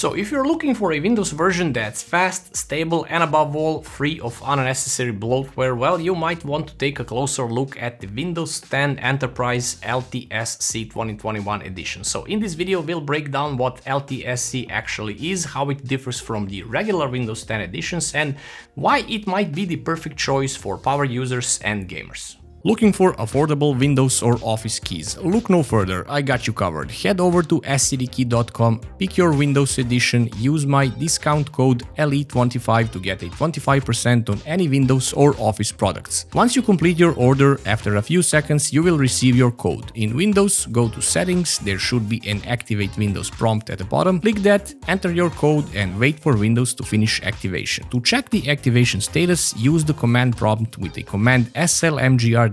So if you're looking for a Windows version that's fast, stable, and above all free of unnecessary bloatware, well, you might want to take a closer look at the Windows 10 Enterprise LTSC 2021 edition. So in this video we'll break down what LTSC actually is, how it differs from the regular Windows 10 editions, and why it might be the perfect choice for power users and gamers. Looking for affordable Windows or Office keys? Look no further, I got you covered. Head over to scdkey.com, pick your Windows edition, use my discount code LE25 to get a 25% on any Windows or Office products. Once you complete your order, after a few seconds you will receive your code. In Windows, go to Settings, there should be an Activate Windows prompt at the bottom. Click that, enter your code and wait for Windows to finish activation. To check the activation status, use the command prompt with the command slmgr.vbs/xpr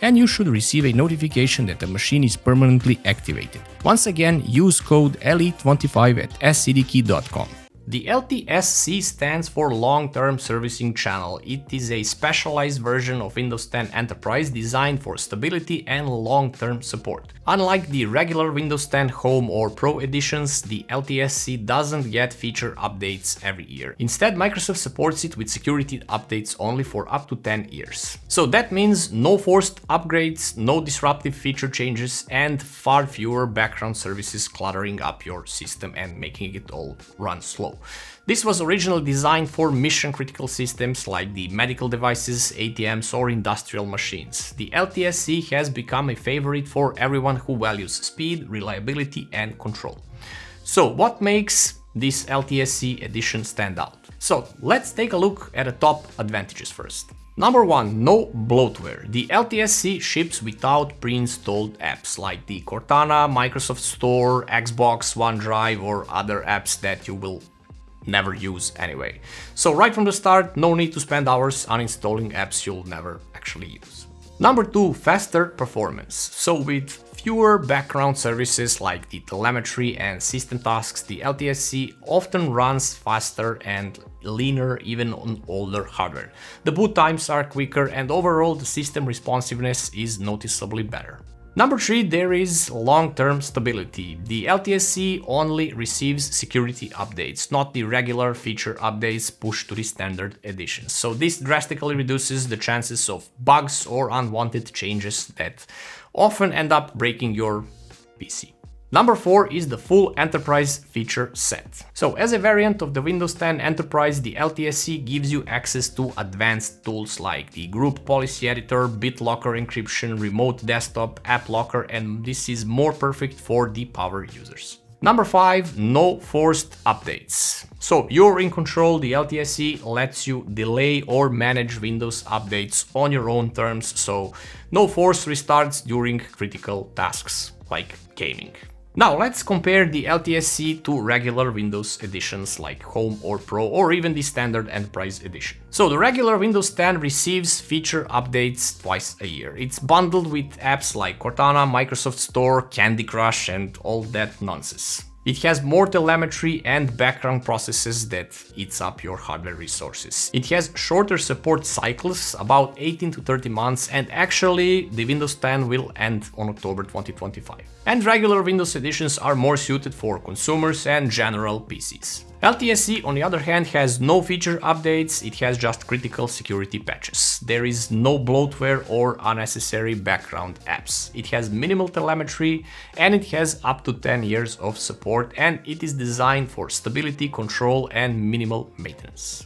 and you should receive a notification that the machine is permanently activated. Once again, use code LE25 at scdkey.com. The LTSC stands for Long-Term Servicing Channel. It is a specialized version of Windows 10 Enterprise designed for stability and long-term support. Unlike the regular Windows 10 Home or Pro editions, the LTSC doesn't get feature updates every year. Instead, Microsoft supports it with security updates only for up to 10 years. So that means no forced upgrades, no disruptive feature changes, and far fewer background services cluttering up your system and making it all run slow. This was originally designed for mission-critical systems like the medical devices, ATMs, or industrial machines. The LTSC has become a favorite for everyone who values speed, reliability, and control. So what makes this LTSC edition stand out? So let's take a look at the top advantages first. Number 1, no bloatware. The LTSC ships without pre-installed apps like the Cortana, Microsoft Store, Xbox, OneDrive, or other apps that you will never use anyway. So right from the start, no need to spend hours uninstalling apps you'll never actually use. Number 2, faster performance. So with fewer background services like the telemetry and system tasks, the LTSC often runs faster and leaner even on older hardware. The boot times are quicker and overall the system responsiveness is noticeably better. Number 3, there is long-term stability. The LTSC only receives security updates, not the regular feature updates pushed to the standard editions. So this drastically reduces the chances of bugs or unwanted changes that often end up breaking your PC. Number 4 is the full Enterprise feature set. So as a variant of the Windows 10 Enterprise, the LTSC gives you access to advanced tools like the Group Policy Editor, BitLocker encryption, Remote Desktop, App Locker, and this is more perfect for the power users. Number 5, no forced updates. So you're in control. The LTSC lets you delay or manage Windows updates on your own terms, so no forced restarts during critical tasks like gaming. Now let's compare the LTSC to regular Windows editions like Home or Pro or even the standard Enterprise edition. So the regular Windows 10 receives feature updates twice a year. It's bundled with apps like Cortana, Microsoft Store, Candy Crush and all that nonsense. It has more telemetry and background processes that eats up your hardware resources. It has shorter support cycles, about 18 to 30 months, and actually the Windows 10 will end on October 2025. And regular Windows editions are more suited for consumers and general PCs. LTSC, on the other hand, has no feature updates, it has just critical security patches. There is no bloatware or unnecessary background apps. It has minimal telemetry and it has up to 10 years of support, and it is designed for stability, control and minimal maintenance.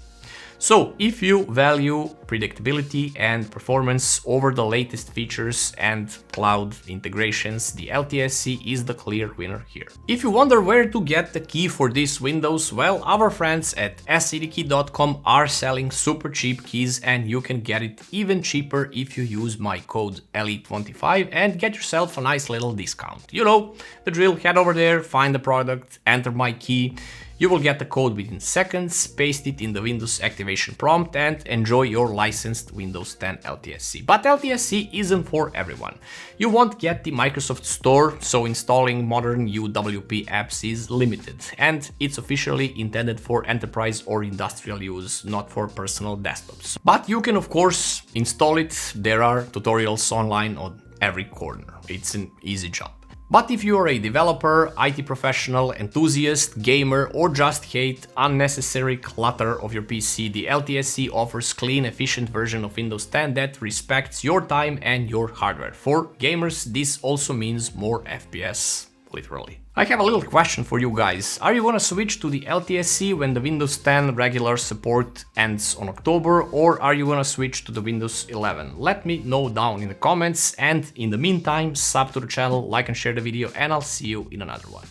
So if you value predictability and performance over the latest features and cloud integrations, the LTSC is the clear winner here. If you wonder where to get the key for this Windows, well, our friends at scdkey.com are selling super cheap keys and you can get it even cheaper if you use my code LE25 and get yourself a nice little discount. You know the drill, head over there, find the product, enter my key. You will get the code within seconds, paste it in the Windows activation prompt and enjoy your licensed Windows 10 LTSC. But LTSC isn't for everyone. You won't get the Microsoft Store, so installing modern UWP apps is limited, and it's officially intended for enterprise or industrial use, not for personal desktops. But you can of course install it, there are tutorials online on every corner. It's an easy job. But if you are a developer, IT professional, enthusiast, gamer, or just hate unnecessary clutter of your PC, the LTSC offers clean, efficient version of Windows 10 that respects your time and your hardware. For gamers, this also means more FPS, literally. I have a little question for you guys. Are you gonna switch to the LTSC when the Windows 10 regular support ends on October, or are you gonna switch to the Windows 11? Let me know down in the comments, and in the meantime, sub to the channel, like and share the video, and I'll see you in another one.